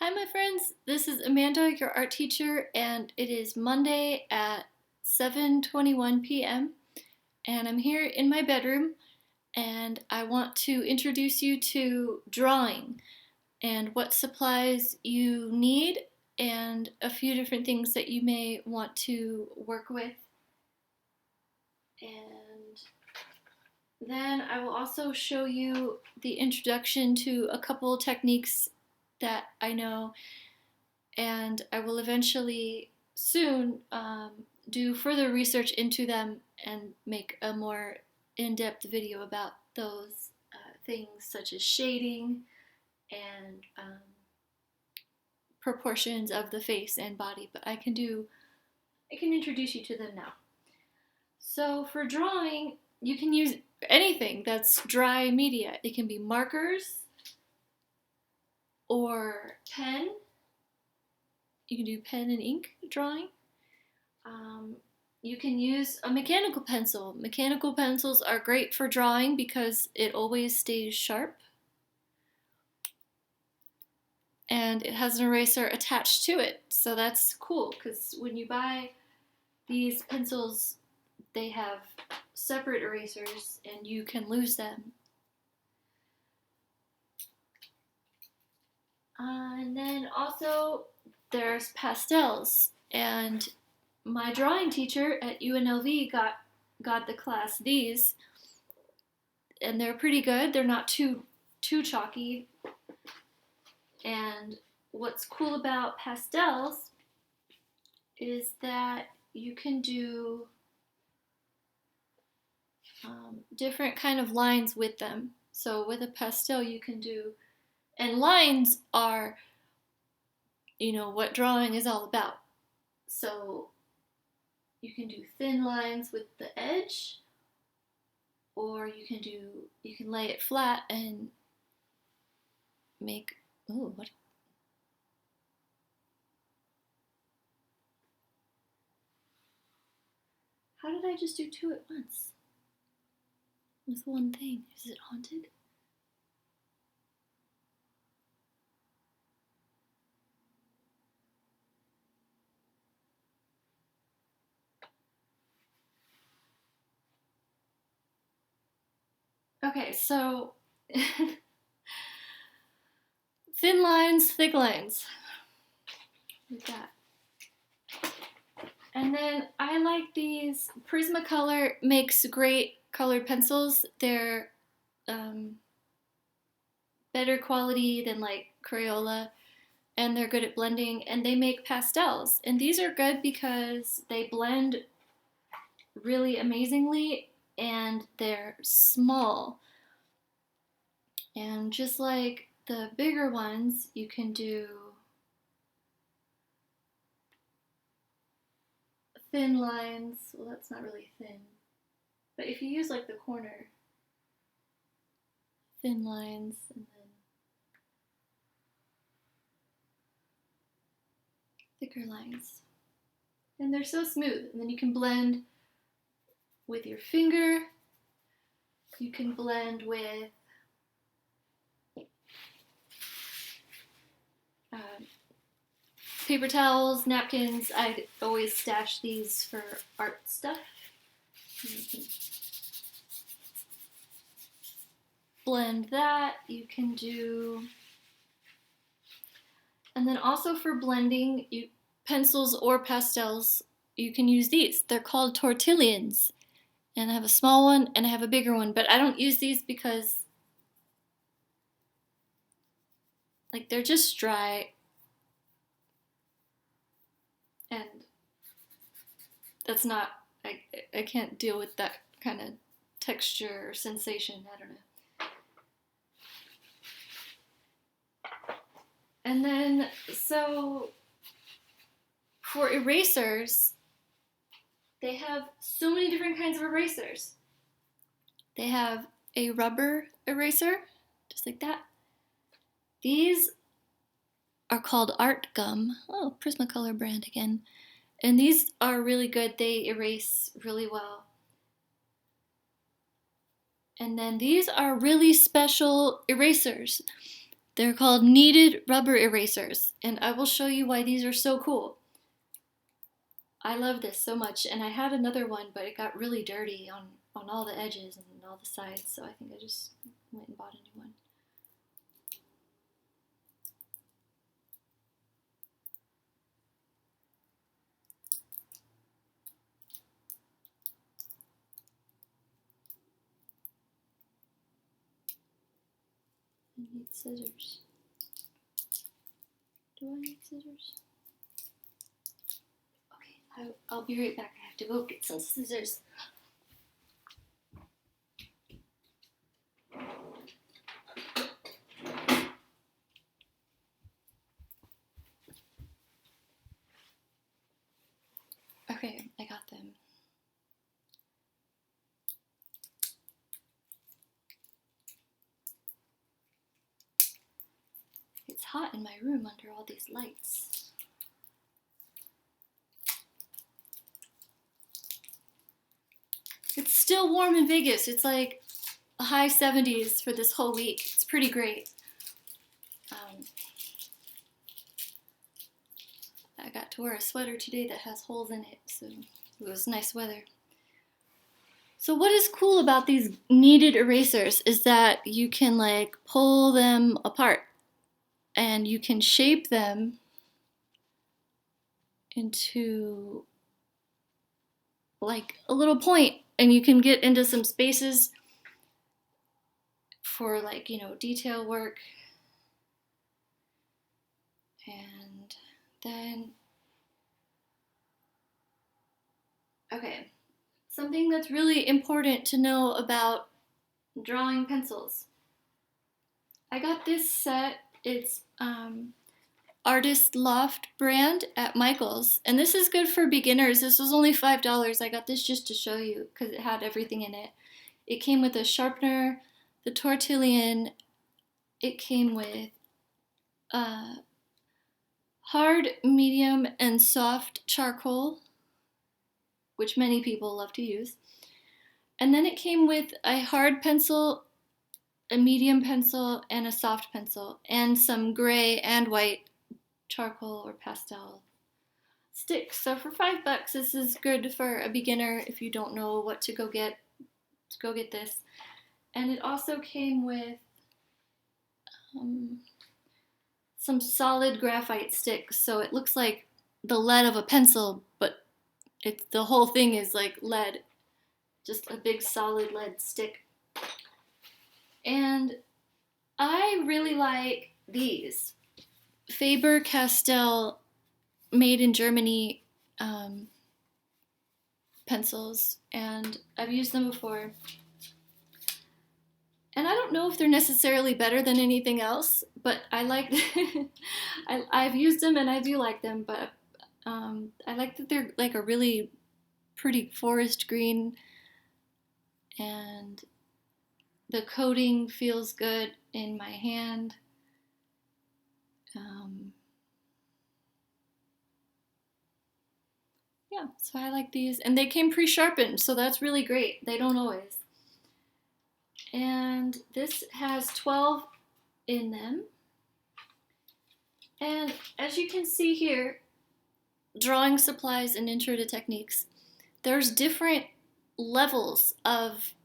Hi, my friends. This is Amanda, your art teacher, and it is Monday at 7:21 p.m. And I'm here in my bedroom, and I want to introduce you to drawing and what supplies you need, and a few different things that you may want to work with. And then I will also show you the introduction to a couple techniques that I know, and I will eventually soon do further research into them and make a more in-depth video about those things, such as shading and proportions of the face and body. But I can introduce you to them now. So for drawing, you can use anything that's dry media. It can be markers or pen. You can do pen and ink drawing. You can use a mechanical pencil. Mechanical pencils are great for drawing because it always stays sharp. And it has an eraser attached to it. So that's cool because when you buy these pencils, they have separate erasers and you can lose them. And then also there's pastels, and my drawing teacher at UNLV got the class these, and they're pretty good. They're not too chalky. And what's cool about pastels is that you can do different kind of lines with them. So with a pastel you can do, and lines are, what drawing is all about. So you can do thin lines with the edge, or you can lay it flat and make, what? How did I just do two at once? With one thing. Is it haunted? Okay, so thin lines, thick lines, like that. And then I like these. Prismacolor makes great colored pencils. They're better quality than like Crayola, and they're good at blending, and they make pastels. And these are good because they blend really amazingly, and they're small. And just like the bigger ones, you can do thin lines. Well, that's not really thin, but if you use like the corner, thin lines, and then thicker lines, and they're so smooth. And then you can blend with your finger. You can blend with paper towels, napkins. I always stash these for art stuff. You can blend that. You can do, and then also for blending, pencils or pastels, you can use these. They're called tortillions. And I have a small one and I have a bigger one, but I don't use these because they're just dry, and that's not, I can't deal with that kind of texture or sensation. I don't know. And then, so for erasers, they have so many different kinds of erasers. They have a rubber eraser, just like that. These are called Art Gum. Oh, Prismacolor brand again. And these are really good. They erase really well. And then these are really special erasers. They're called kneaded rubber erasers, and I will show you why these are so cool. I love this so much, and I had another one, but it got really dirty on all the edges and all the sides, so I think I just went and bought a new one. I need scissors. Do I need scissors? Okay, I'll be right back. I have to go get some scissors. Okay, I got them. It's hot in my room under all these lights. It's still warm in Vegas. It's like a high 70s for this whole week. It's pretty great. I got to wear a sweater today that has holes in it, so it was nice weather. So what is cool about these kneaded erasers is that you can like pull them apart and you can shape them into like a little point, and you can get into some spaces for like, you know, detail work. And then, okay, something that's really important to know about drawing pencils. I got this set. It's Artist Loft brand at Michael's, and this is good for beginners. This was only $5. I got this just to show you because it had everything in it. It came with a sharpener, the tortillon. It came with hard, medium, and soft charcoal, which many people love to use. And then it came with a hard pencil, a medium pencil, and a soft pencil, and some gray and white charcoal or pastel sticks. So for $5, this is good for a beginner if you don't know what to go get. Go get this. And it also came with some solid graphite sticks, so it looks like the lead of a pencil, but the whole thing is like lead, just a big solid lead stick. And I really like these Faber-Castell made in Germany pencils, and I've used them before. And I don't know if they're necessarily better than anything else, but I like I've used them and I do like them, but I like that they're like a really pretty forest green, and the coating feels good in my hand. Yeah, so I like these, and they came pre-sharpened, so that's really great. They don't always. And this has 12 in them. And as you can see here, drawing supplies and intro to techniques, there's different levels of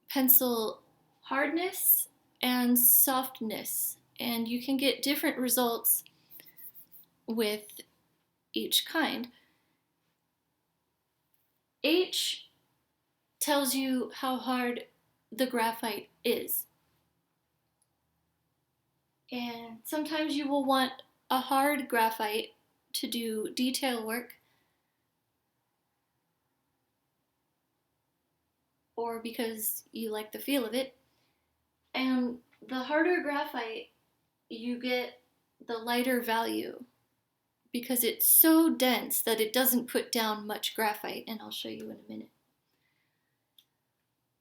pencil hardness and softness, and you can get different results with each kind. H tells you how hard the graphite is. And sometimes you will want a hard graphite to do detail work, or because you like the feel of it. And the harder graphite, you get the lighter value because it's so dense that it doesn't put down much graphite, and I'll show you in a minute.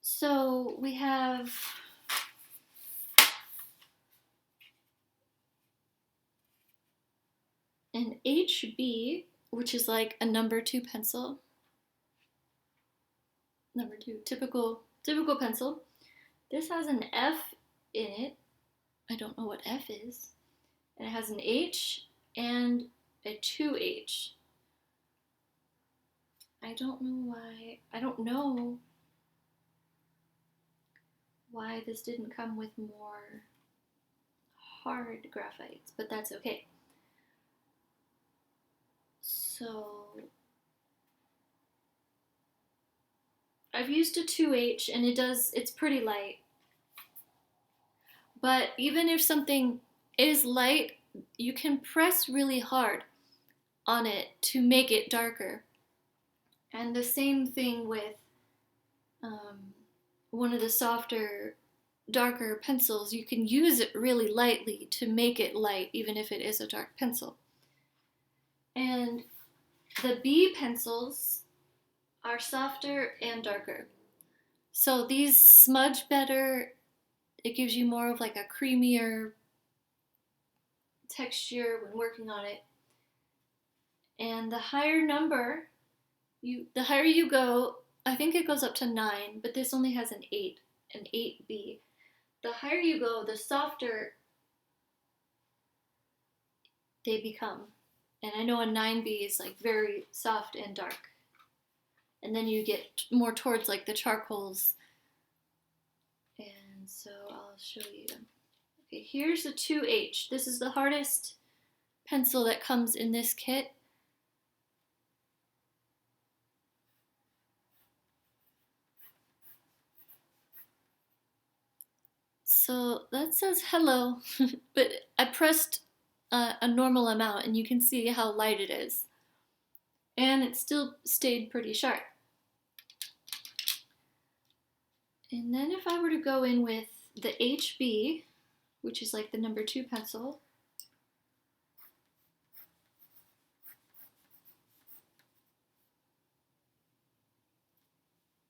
So we have an HB, which is like a number 2 pencil. Number 2, typical pencil. This has an F in it, I don't know what F is. And it has an H and a 2H. I don't know why this didn't come with more hard graphites, but that's okay. So I've used a 2H and it's pretty light. But even if something is light, you can press really hard on it to make it darker. And the same thing with one of the softer, darker pencils. You can use it really lightly to make it light, even if it is a dark pencil. And the B pencils are softer and darker. So these smudge better. It gives you more of like a creamier texture when working on it. And the higher you go, I think it goes up to 9, but this only has an 8, an 8B. The higher you go, the softer they become. And I know a 9B is like very soft and dark. And then you get more towards like the charcoals. And so I'll show you. Okay, here's a 2H. This is the hardest pencil that comes in this kit. So that says hello, but I pressed a normal amount and you can see how light it is. And it still stayed pretty sharp. And then if I were to go in with the HB, which is like the number 2 pencil,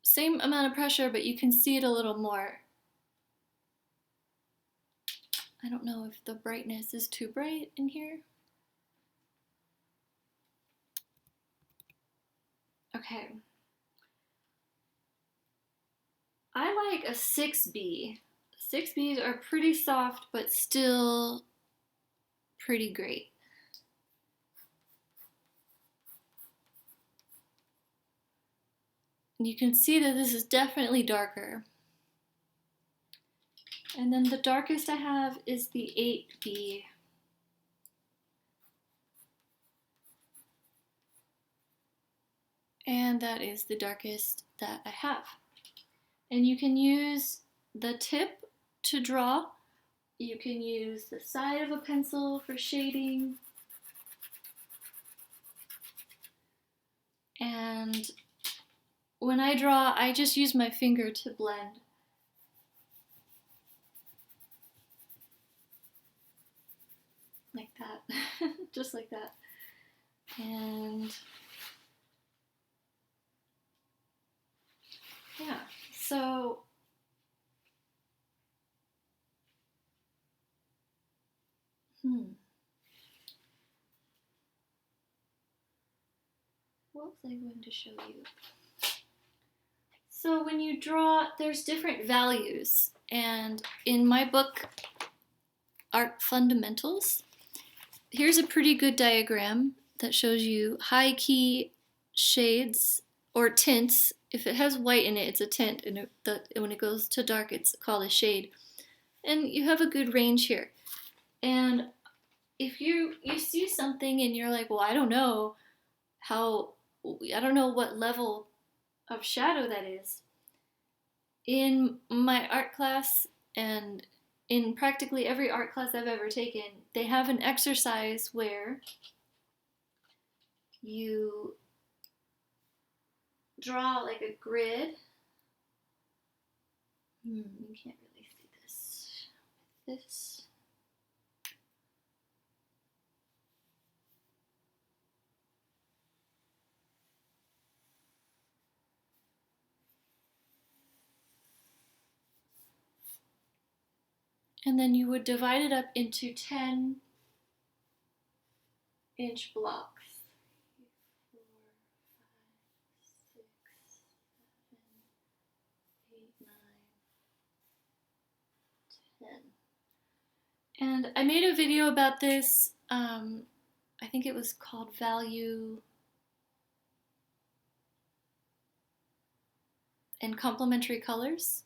same amount of pressure, but you can see it a little more. I don't know if the brightness is too bright in here. Okay. I like a 6B. 6Bs are pretty soft, but still pretty great. And you can see that this is definitely darker. And then the darkest I have is the 8B. And that is the darkest that I have. And you can use the tip to draw. You can use the side of a pencil for shading. And when I draw, I just use my finger to blend. Like that, just like that. And yeah, so what was I going to show you? So when you draw, there's different values. And in my book, Art Fundamentals, here's a pretty good diagram that shows you high key shades or tints. If it has white in it, it's a tint, and when it goes to dark, it's called a shade. And you have a good range here. And if you see something and you're like, well, I don't know what level of shadow that is. In my art class and in practically every art class I've ever taken, they have an exercise where you draw like a grid. You can't really see this with this. And then you would divide it up into 10-inch blocks. 3, 4, 5, 6, 7, 8, 9, 10. And I made a video about this, I think it was called Value and Complementary Colors.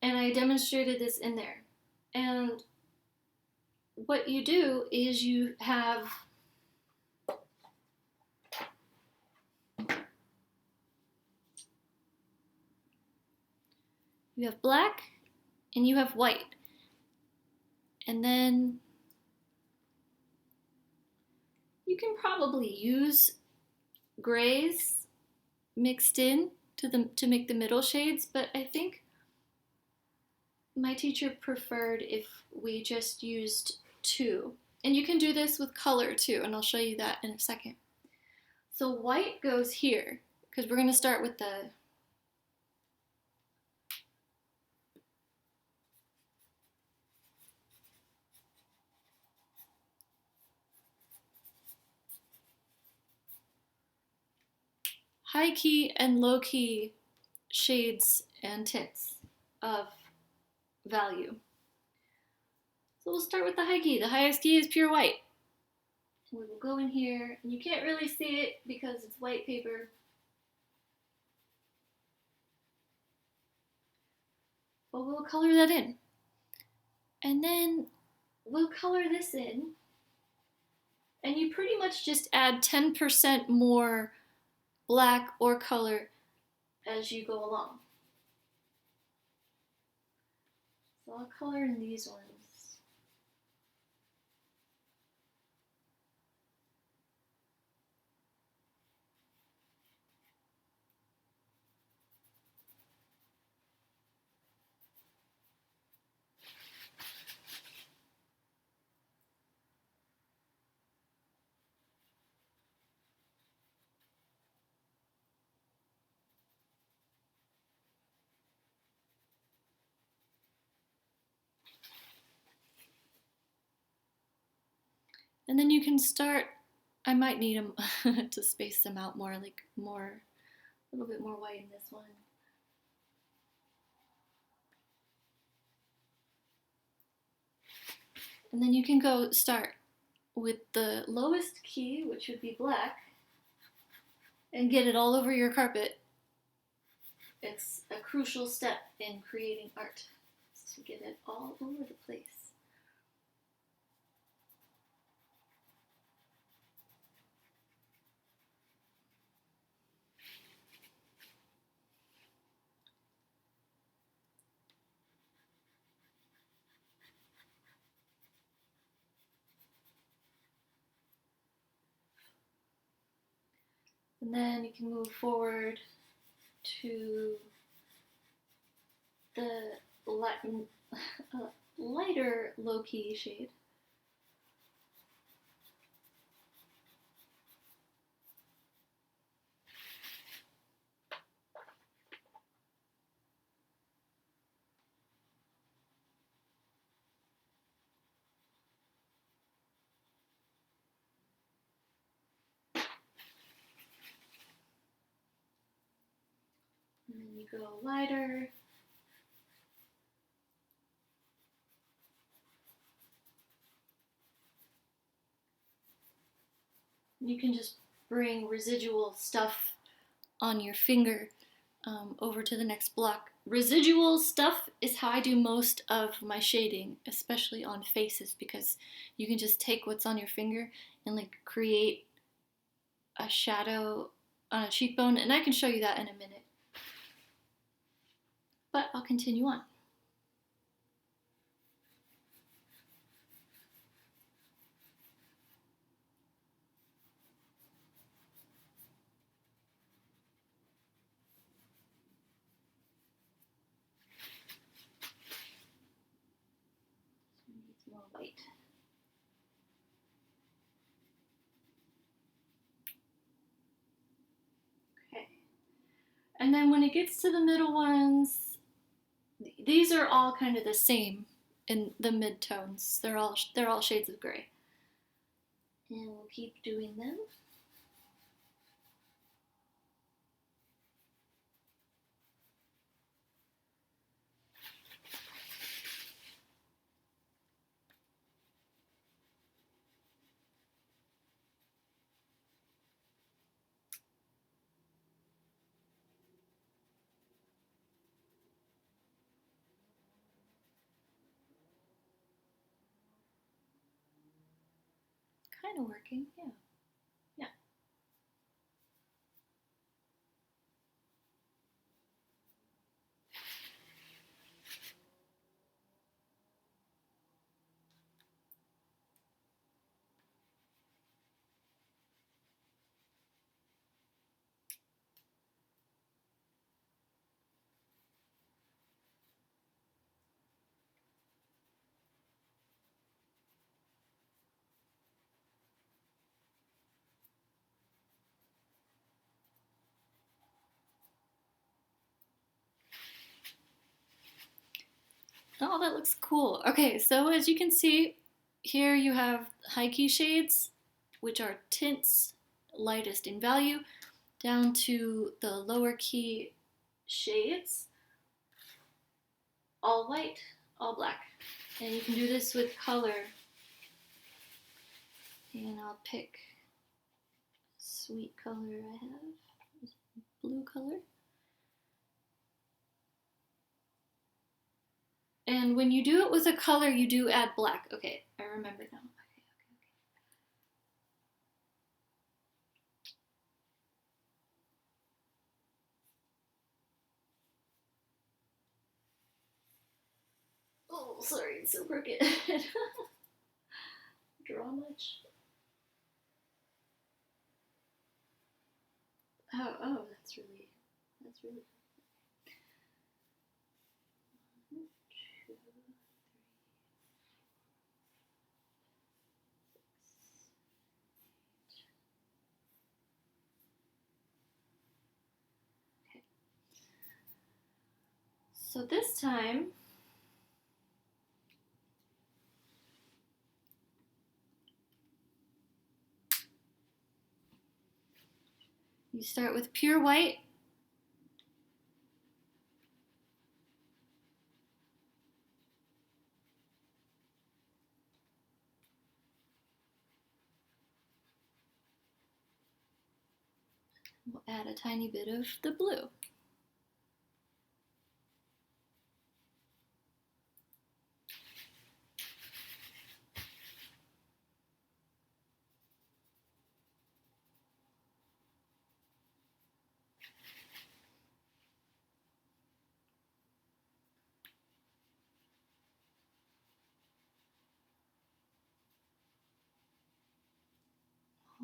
And I demonstrated this in there. And what you do is you have black and you have white. And then you can probably use grays mixed in to make the middle shades, but I think my teacher preferred if we just used two. And you can do this with color too, and I'll show you that in a second. So white goes here, because we're going to start with the high key and low key shades and tints of Value. So we'll start with the high key. The highest key is pure white. We will go in here, and you can't really see it because it's white paper. But we'll color that in. And then we'll color this in. And you pretty much just add 10% more black or color as you go along. So I'll color in these ones. And then you can start, I might need them to space them out more, like a little bit more white in this one. And then you can go start with the lowest key, which would be black, and get it all over your carpet. It's a crucial step in creating art, to get it all over the place. And then you can move forward to the lighter Lowkey Shade. And then you go lighter. You can just bring residual stuff on your finger over to the next block. Residual stuff is how I do most of my shading, especially on faces, because you can just take what's on your finger and like create a shadow on a cheekbone, and I can show you that in a minute. But I'll continue on. More white. Okay. And then when it gets to the middle ones, these are all kind of the same in the mid-tones. They're all shades of gray. And we'll keep doing them. kind of working, yeah. Yeah. Oh, that looks cool. Okay, so as you can see, here you have high key shades, which are tints lightest in value, down to the lower key shades, all white, all black. And you can do this with color. And I'll pick a sweet color I have, blue color. And when you do it with a color, you do add black. Okay, I remember now. Okay. Oh, sorry, it's so crooked. Draw much? Oh, that's really. 1, 2, 3, 6. Okay. So this time, you start with pure white. We'll add a tiny bit of the blue.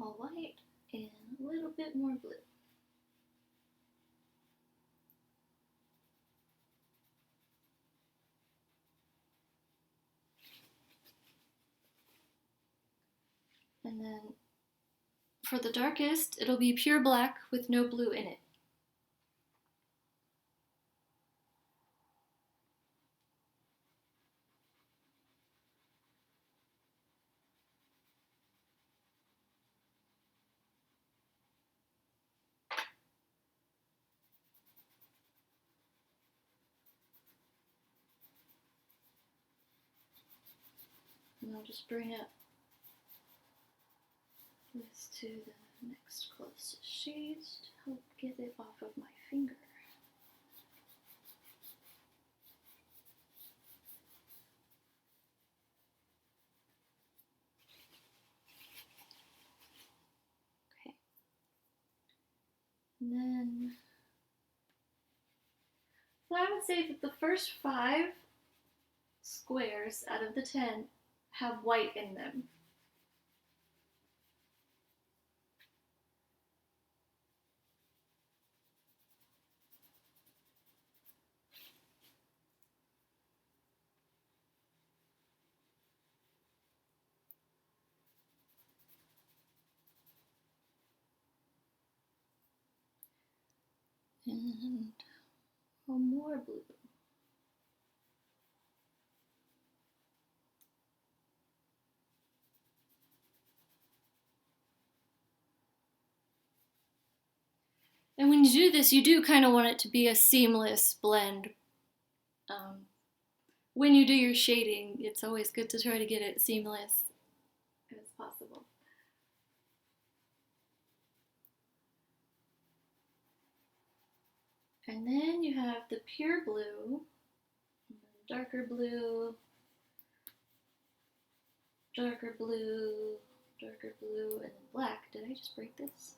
All white and a little bit more blue. And then for the darkest, it'll be pure black with no blue in it. And I'll just bring up this to the next closest shades to help get it off of my finger. Okay. And then, so I would say that the first 5 squares out of the 10 have white in them. And more blue. And when you do this, you do kind of want it to be a seamless blend. When you do your shading, it's always good to try to get it seamless as possible. And then you have the pure blue, darker blue, darker blue, darker blue, and then black. Did I just break this?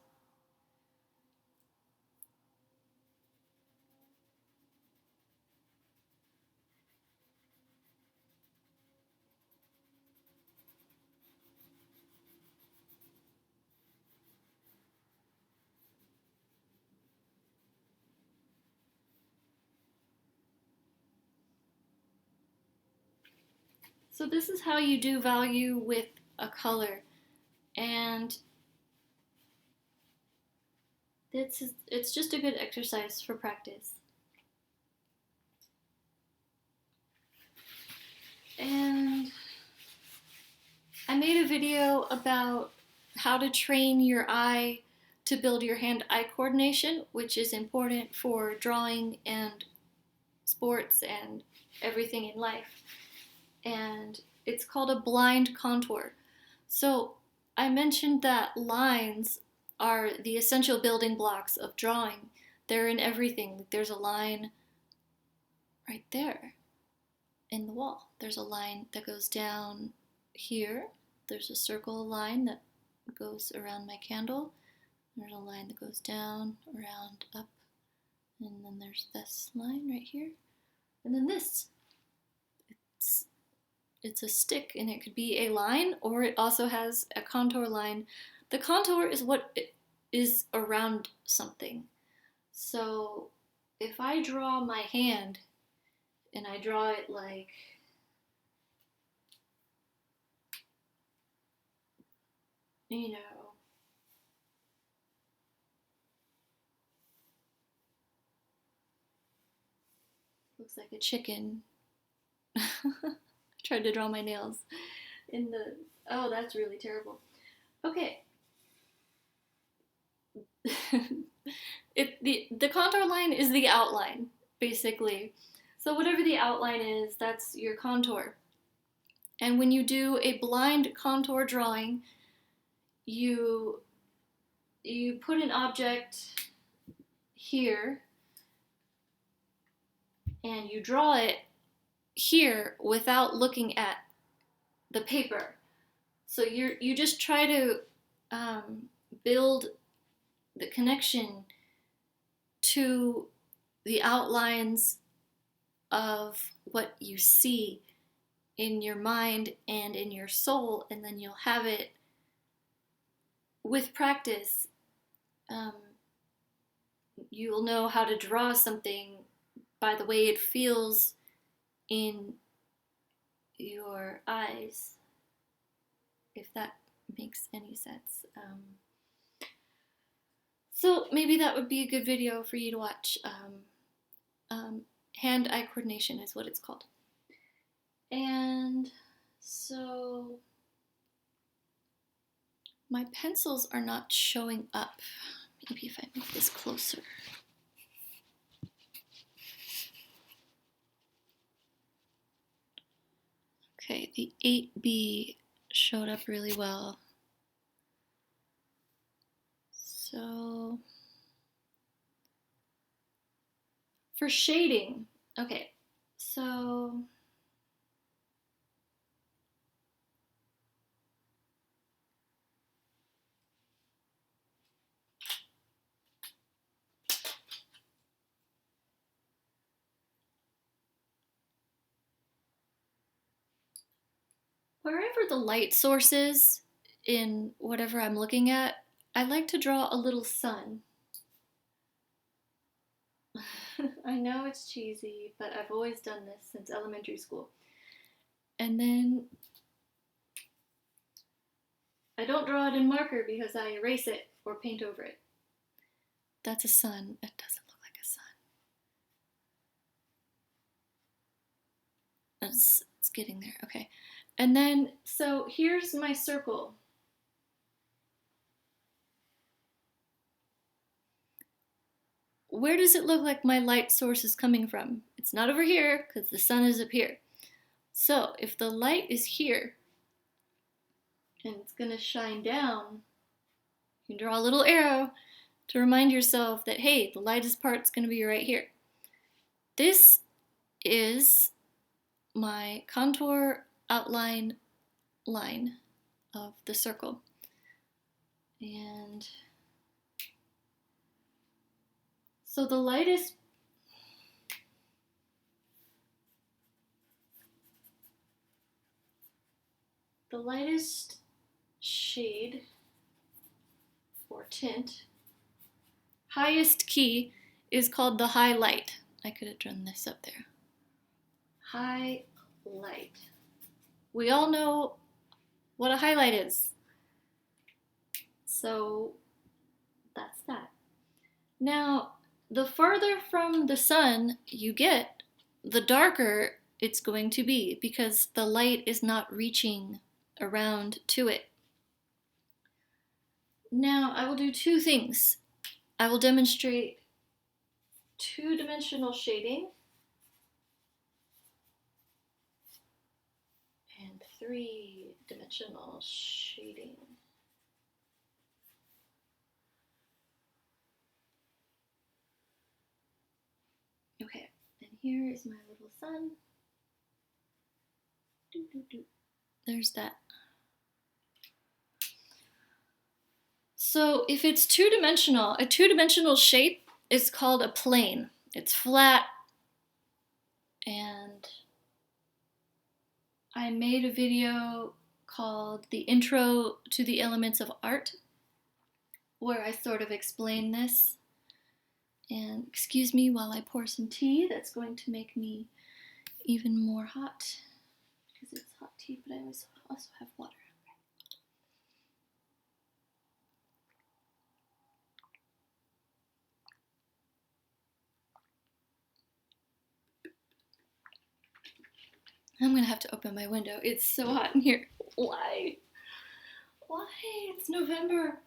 So this is how you do value with a color, and it's just a good exercise for practice. And I made a video about how to train your eye to build your hand-eye coordination, which is important for drawing and sports and everything in life. And it's called a blind contour. So I mentioned that lines are the essential building blocks of drawing. They're in everything. There's a line right there in the wall. There's a line that goes down here. There's a circle line that goes around my candle. There's a line that goes down, around, up, and then there's this line right here. And then this. It's a stick, and it could be a line, or it also has a contour line. The contour is what is around something. So if I draw my hand, and I draw it like, you know, looks like a chicken. Tried to draw my nails in the, oh, that's really terrible. Okay. The contour line is the outline, basically. So whatever the outline is, that's your contour. And when you do a blind contour drawing, you put an object here and you draw it here without looking at the paper. So you just try to build the connection to the outlines of what you see in your mind and in your soul, and then you'll have it with practice. You'll know how to draw something by the way it feels in your eyes, if that makes any sense. So maybe that would be a good video for you to watch. Hand-eye coordination is what it's called. And so my pencils are not showing up. Maybe if I move this closer. Okay, the 8B showed up really well. So for shading, okay, so wherever the light source is in whatever I'm looking at, I like to draw a little sun. I know it's cheesy, but I've always done this since elementary school. And then I don't draw it in marker because I erase it or paint over it. That's a sun. It doesn't look like a sun. It's getting there. Okay. And then, so here's my circle. Where does it look like my light source is coming from? It's not over here because the sun is up here. So if the light is here and it's going to shine down, you can draw a little arrow to remind yourself that, hey, the lightest part's going to be right here. This is my contour outline line of the circle. And so the lightest shade or tint, highest key, is called the highlight. I could have drawn this up there. Highlight. We all know what a highlight is. So that's that. Now, the farther from the sun you get, the darker it's going to be because the light is not reaching around to it. Now, I will do two things. I will demonstrate two-dimensional shading and three-dimensional shading. Okay, and here is my little sun. There's that. So if it's two-dimensional, a two-dimensional shape is called a plane. It's flat, and I made a video called The Intro to the Elements of Art, where I sort of explain this. And excuse me while I pour some tea. That's going to make me even more hot because it's hot tea, but I also have water. I'm gonna have to open my window. It's so hot in here. Why? Why? It's November.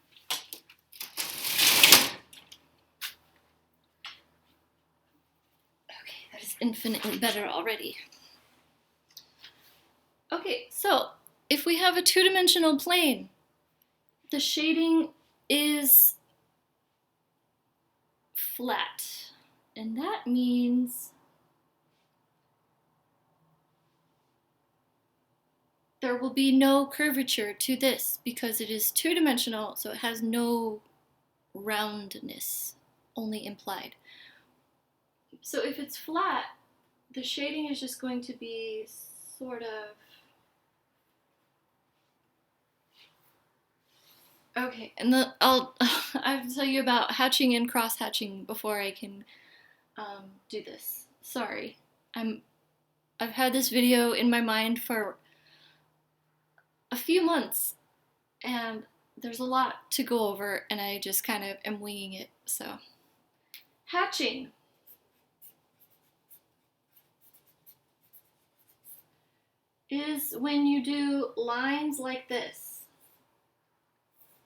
Okay, that is infinitely better already. Okay, so if we have a two-dimensional plane, the shading is flat, and that means there will be no curvature to this because it is two-dimensional, so it has no roundness, only implied. So if it's flat, the shading is just going to be sort of... Okay, and then I have to tell you about hatching and cross-hatching before I can do this. Sorry, I've had this video in my mind for a few months, and there's a lot to go over, and I just kind of am winging it, so. Hatching. Is when you do lines like this.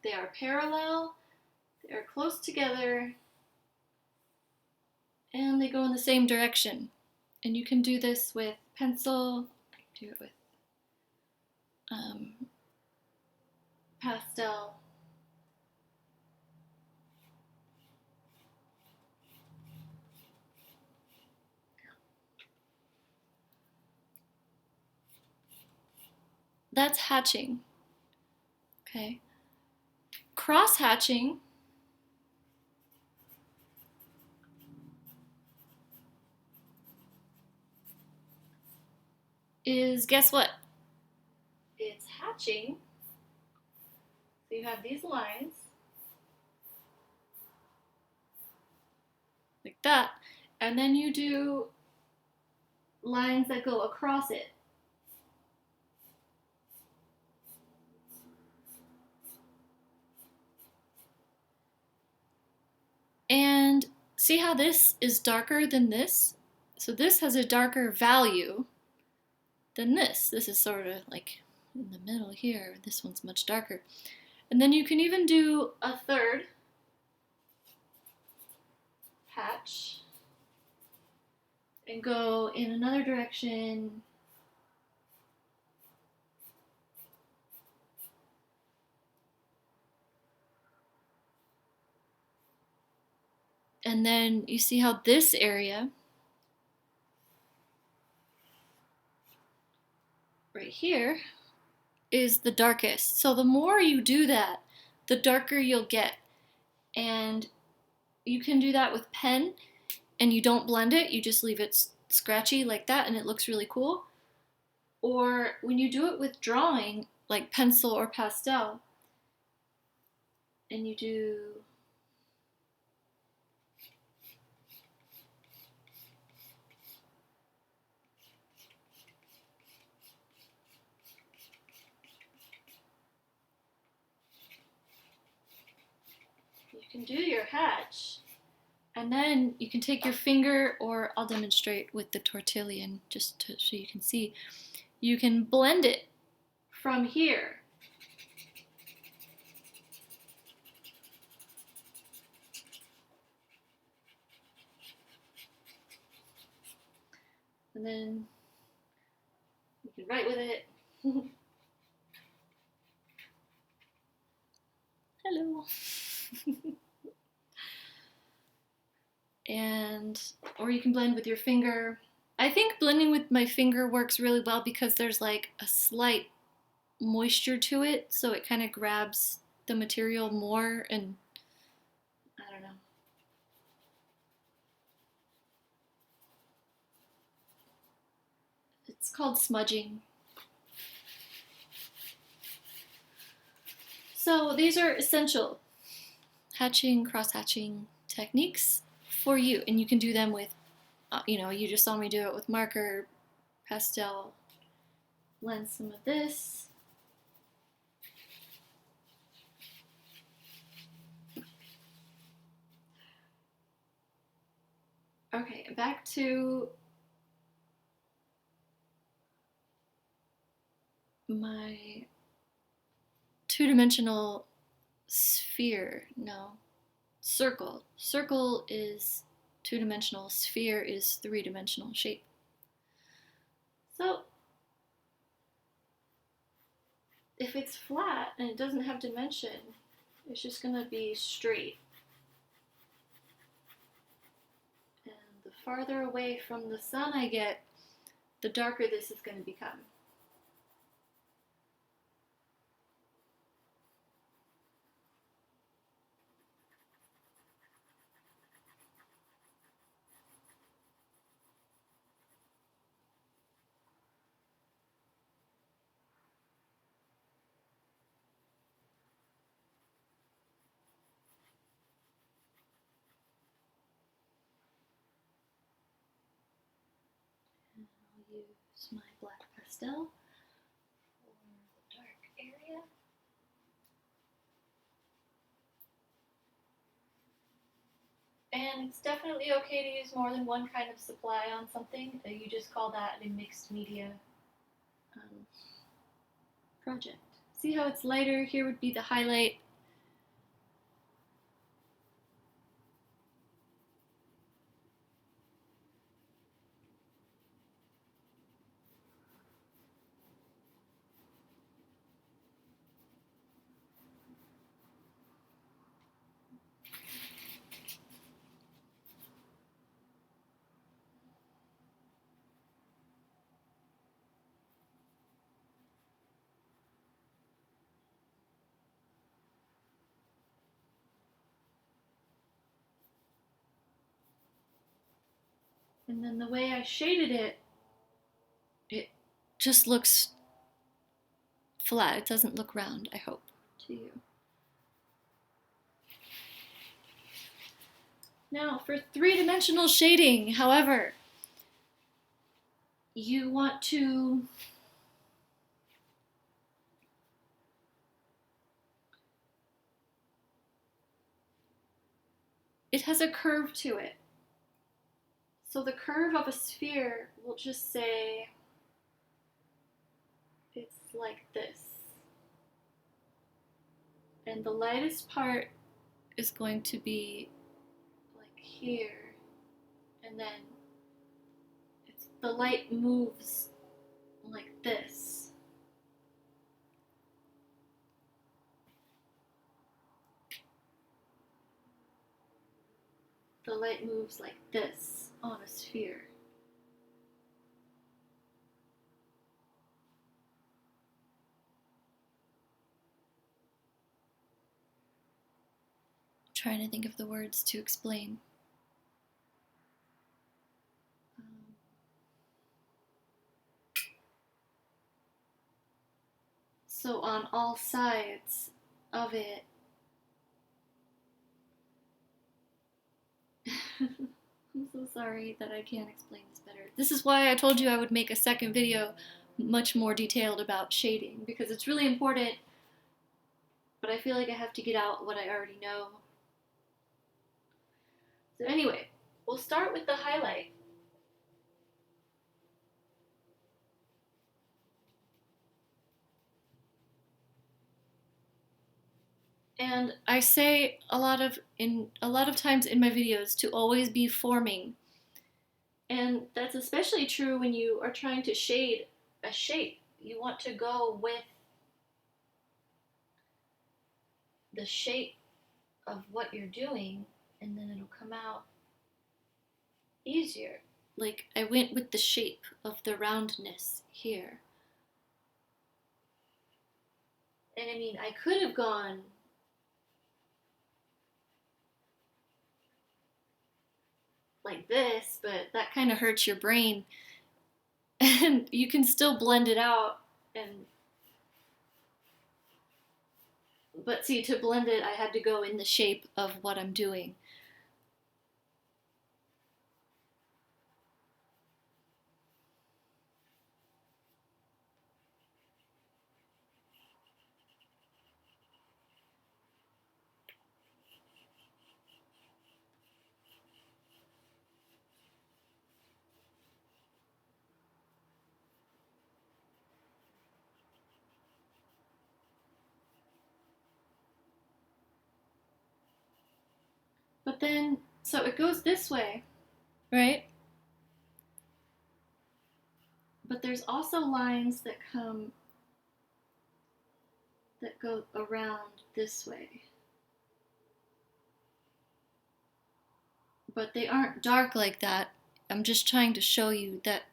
They are parallel, they are close together, and they go in the same direction. And you can do this with pencil, do it with pastel. That's hatching. Okay. Cross hatching is, guess what? It's hatching. So you have these lines like that, and then you do lines that go across it. And see how this is darker than this? So this has a darker value than this. This is sort of like in the middle here. This one's much darker. And then you can even do a third hatch and go in another direction. And then you see how this area right here is the darkest. So the more you do that, the darker you'll get. And you can do that with pen, and you don't blend it, you just leave it scratchy like that, and it looks really cool. Or when you do it with drawing, like pencil or pastel, and you do you can do your hatch, and then you can take your finger, or I'll demonstrate with the tortillon just so you can see. You can blend it from here. And then you can write with it. Hello. And, or you can blend with your finger. I think blending with my finger works really well because there's like a slight moisture to it, so it kind of grabs the material more, and I don't know. It's called smudging. So these are essential hatching, cross-hatching techniques for you, and you can do them with, you just saw me do it with marker, pastel. Blend some of this. Okay, back to my two-dimensional sphere. No, circle. Circle is two-dimensional, sphere is three-dimensional shape. So if it's flat and it doesn't have dimension, it's just gonna be straight. And the farther away from the sun I get, the darker this is gonna become. I'll use my black pastel for the dark area. And it's definitely okay to use more than one kind of supply on something. You just call that a mixed media project. See how it's lighter? Here would be the highlight. And then the way I shaded it, it just looks flat. It doesn't look round, I hope, to you. Now, for three-dimensional shading, however, you want to it has a curve to it. So the curve of a sphere, we'll just say it's like this. And the lightest part is going to be like here. And then the light moves like this. The light moves like this on a sphere. trying to think of the words to explain. So on all sides of it, I'm so sorry that I can't explain this better. This is why I told you I would make a second video much more detailed about shading, because it's really important, but I feel like I have to get out what I already know. So anyway, we'll start with the highlight. And I say a lot of times in my videos to always be forming. And that's especially true when you are trying to shade a shape. You want to go with the shape of what you're doing, and then it'll come out easier. Like I went with the shape of the roundness here. And I mean, I could have gone like this, but that kind of hurts your brain. And you can still blend it out. But see, to blend it, I had to go in the shape of what I'm doing. But then, so it goes this way, right? But there's also lines that go around this way. But they aren't dark like that. I'm just trying to show you that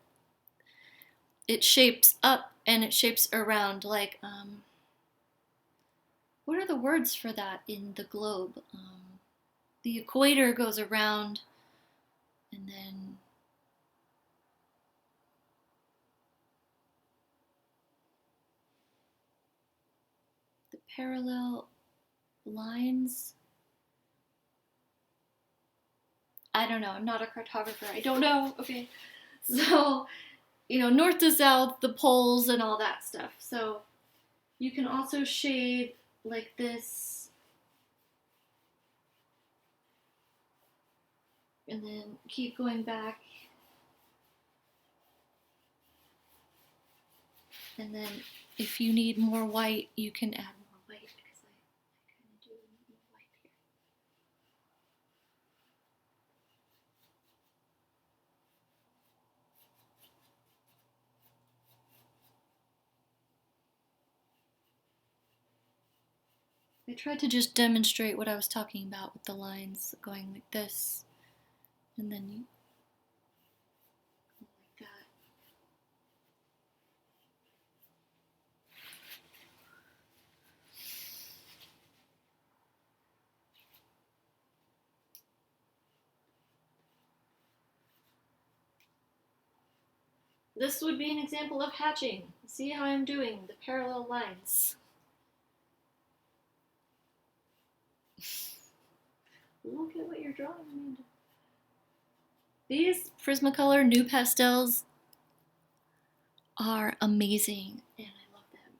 it shapes up and it shapes around, like, what are the words for that in the globe? The equator goes around, and then the parallel lines. I don't know, I'm not a cartographer, I don't know, okay. So, north to south, the poles and all that stuff. So you can also shade like this, and then keep going back. And then if you need more white, you can add more white, because I kind of do need more white here. I tried to just demonstrate what I was talking about with the lines going like this, and then you go like that. This would be an example of hatching. See how I'm doing the parallel lines. Look at what you're drawing, Amanda. These Prismacolor new pastels are amazing, and I love them.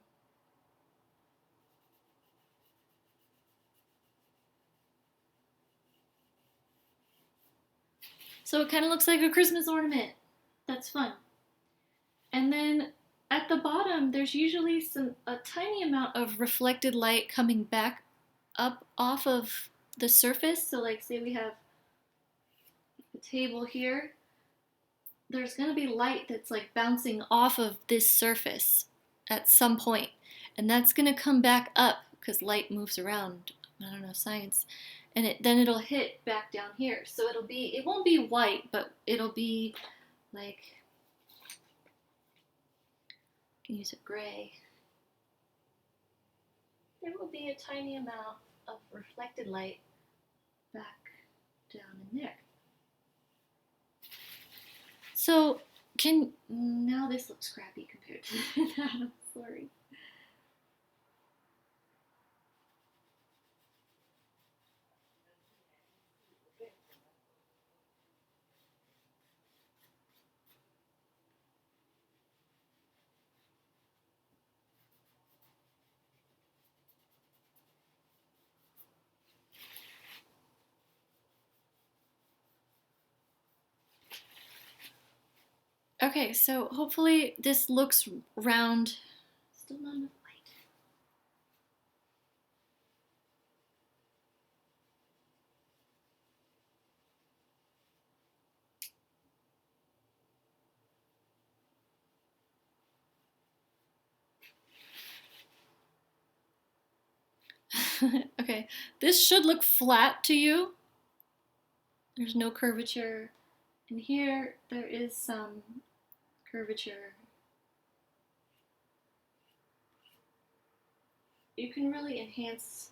So it kind of looks like a Christmas ornament. That's fun. And then at the bottom, there's usually a tiny amount of reflected light coming back up off of the surface. So like, say we have a table here, there's gonna be light that's like bouncing off of this surface at some point, and that's gonna come back up because light moves around. I don't know, science. And then it'll hit back down here. So it won't be white, but it'll be like, I can use a gray. There will be a tiny amount of reflected light back down in there. So now this looks crappy compared to that, I'm sorry. Okay, so hopefully this looks round. Still not enough light. Okay, this should look flat to you. There's no curvature. And here there is some curvature. You can really enhance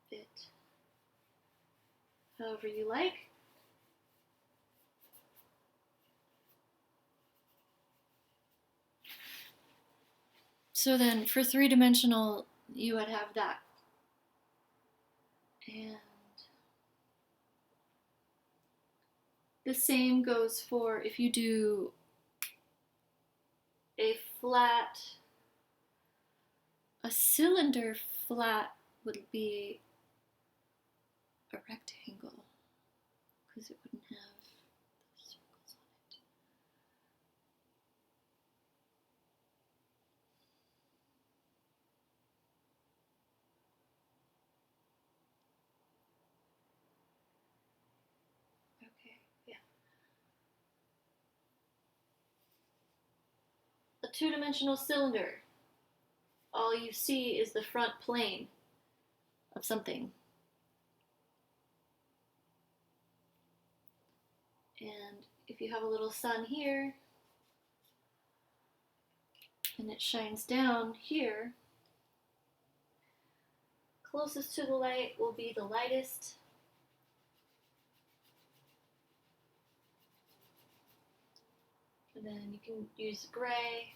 it however you like. So then for three-dimensional, you would have that. And the same goes for if you do a cylinder flat would be a rectangle because it wouldn't have the circles on it. Okay, yeah. A two-dimensional cylinder, all you see is the front plane of something. And if you have a little sun here, and it shines down here, closest to the light will be the lightest. And then you can use gray.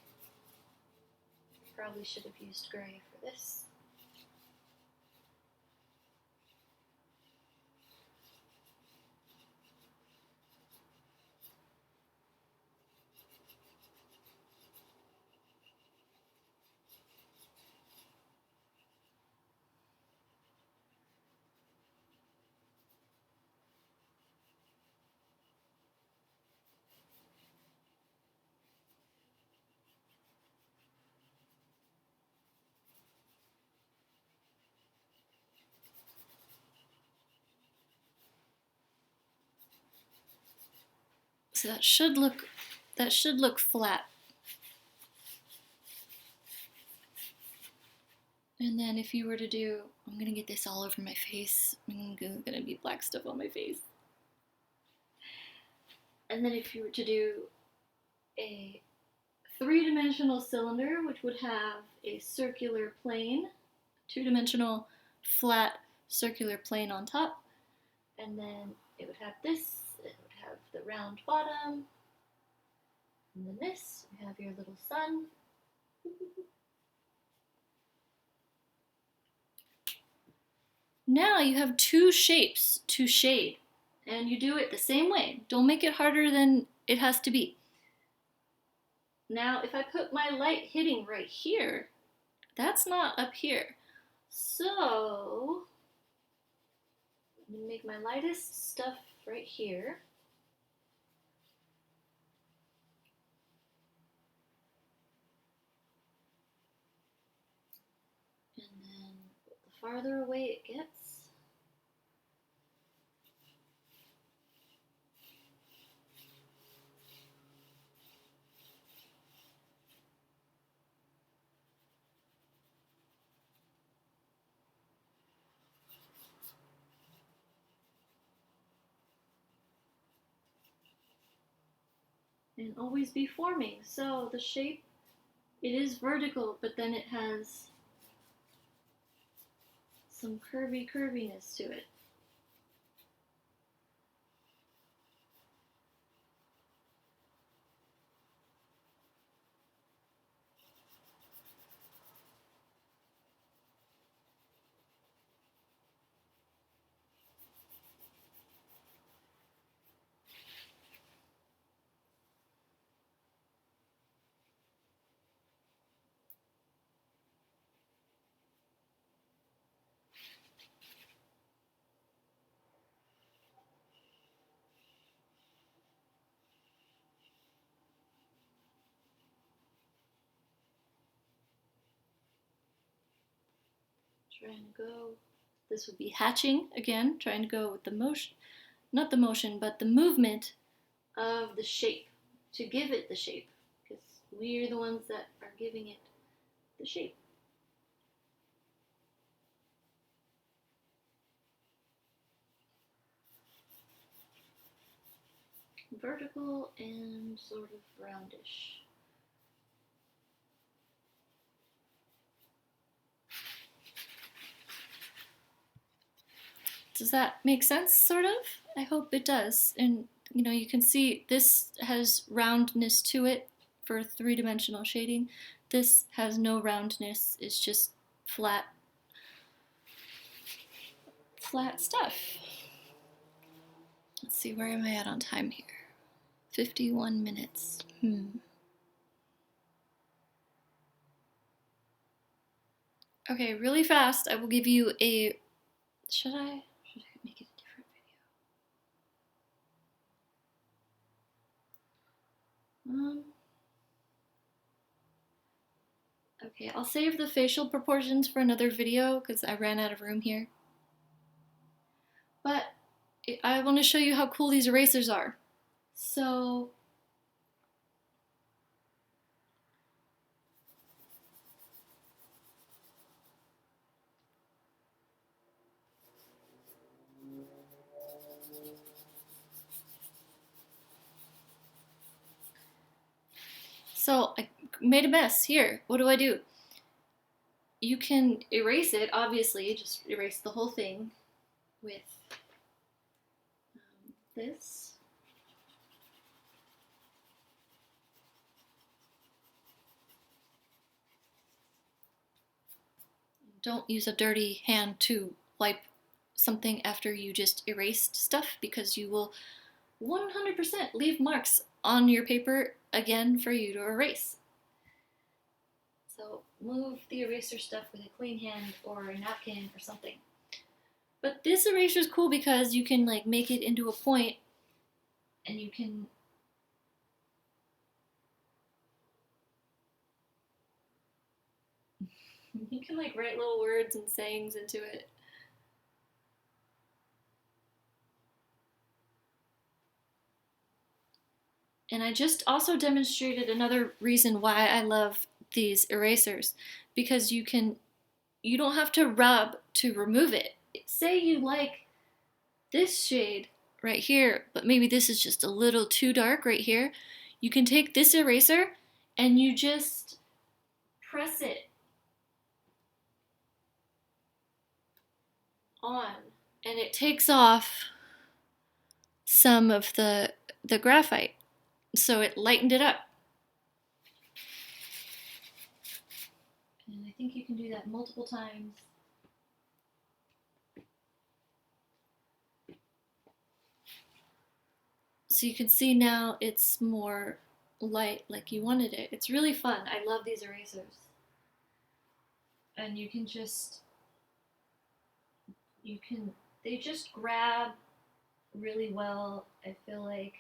Probably should have used gray for this. So that should look flat. And then if you were to do, I'm gonna get this all over my face. I'm gonna be black stuff on my face. And then if you were to do a three-dimensional cylinder, which would have a circular plane, two-dimensional flat circular plane on top, and then it would have this, it would have the round bottom, and then this, you have your little sun. Now you have two shapes to shade, and you do it the same way. Don't make it harder than it has to be. Now, if I put my light hitting right here, that's not up here. So, I'm gonna make my lightest stuff right here. And then the farther away it gets, and always be forming. So the shape, it is vertical, but then it has some curviness to it. Trying to go, this would be hatching again, trying to go with the motion, not the motion, but the movement of the shape, to give it the shape, because we're the ones that are giving it the shape. Vertical and sort of roundish. Does that make sense, sort of? I hope it does. And you know, you can see this has roundness to it for three-dimensional shading. This has no roundness, it's just flat stuff. Let's see, where am I at on time here? 51 minutes. Okay, really fast, I will give you a... Should I make it a different video? Okay, I'll save the facial proportions for another video because I ran out of room here. But I want to show you how cool these erasers are. So I made a mess here. What do? You can erase it, obviously, just erase the whole thing with this. Don't use a dirty hand to wipe something after you just erased stuff, because you will 100% leave marks on your paper again for you to erase. So move the eraser stuff with a clean hand or a napkin or something. But this eraser is cool because you can like make it into a point, and you can like write little words and sayings into it. And I just also demonstrated another reason why I love these erasers, because you don't have to rub to remove it. Say you like this shade right here, but maybe this is just a little too dark right here. You can take this eraser and you just press it on, and it takes off some of the graphite. So it lightened it up. And I think you can do that multiple times. So you can see now it's more light like you wanted it. It's really fun. I love these erasers. And you can just, they just grab really well. I feel like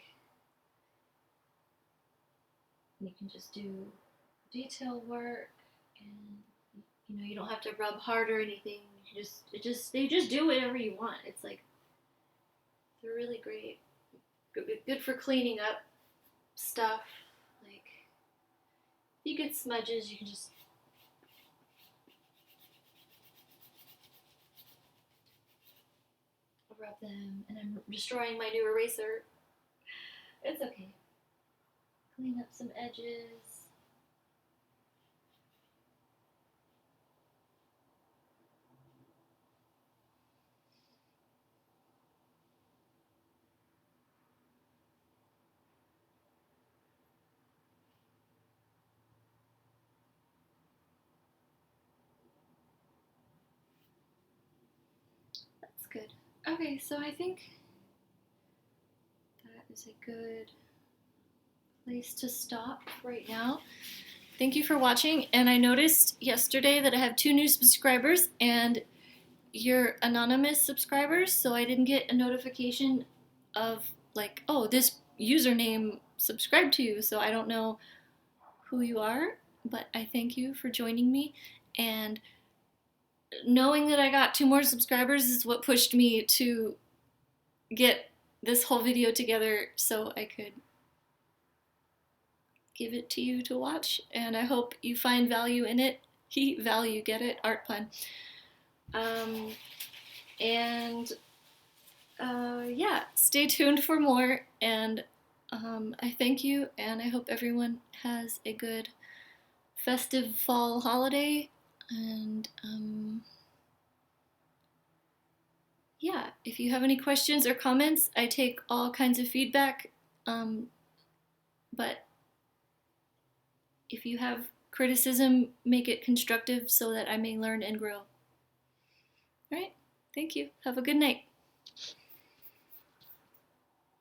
you can just do detail work, and you know, you don't have to rub hard or anything. You they just do whatever you want. It's like, they're really great. Good for cleaning up stuff. Like, if you get smudges, you can just rub them. And I'm destroying my new eraser. It's okay. Clean up some edges. good. Okay, so I think that is a good place to stop right now. Thank you for watching, and I noticed yesterday that I have 2 new subscribers, and you're anonymous subscribers, so I didn't get a notification of like, oh, this username subscribed to you, so I don't know who you are, but I thank you for joining me, and knowing that I got 2 more subscribers is what pushed me to get this whole video together so I could give it to you to watch, and I hope you find value in it. Value, get it? Art pun. Yeah, stay tuned for more, and I thank you, and I hope everyone has a good festive fall holiday, and yeah, if you have any questions or comments, I take all kinds of feedback, but if you have criticism, make it constructive so that I may learn and grow. All right, thank you. Have a good night.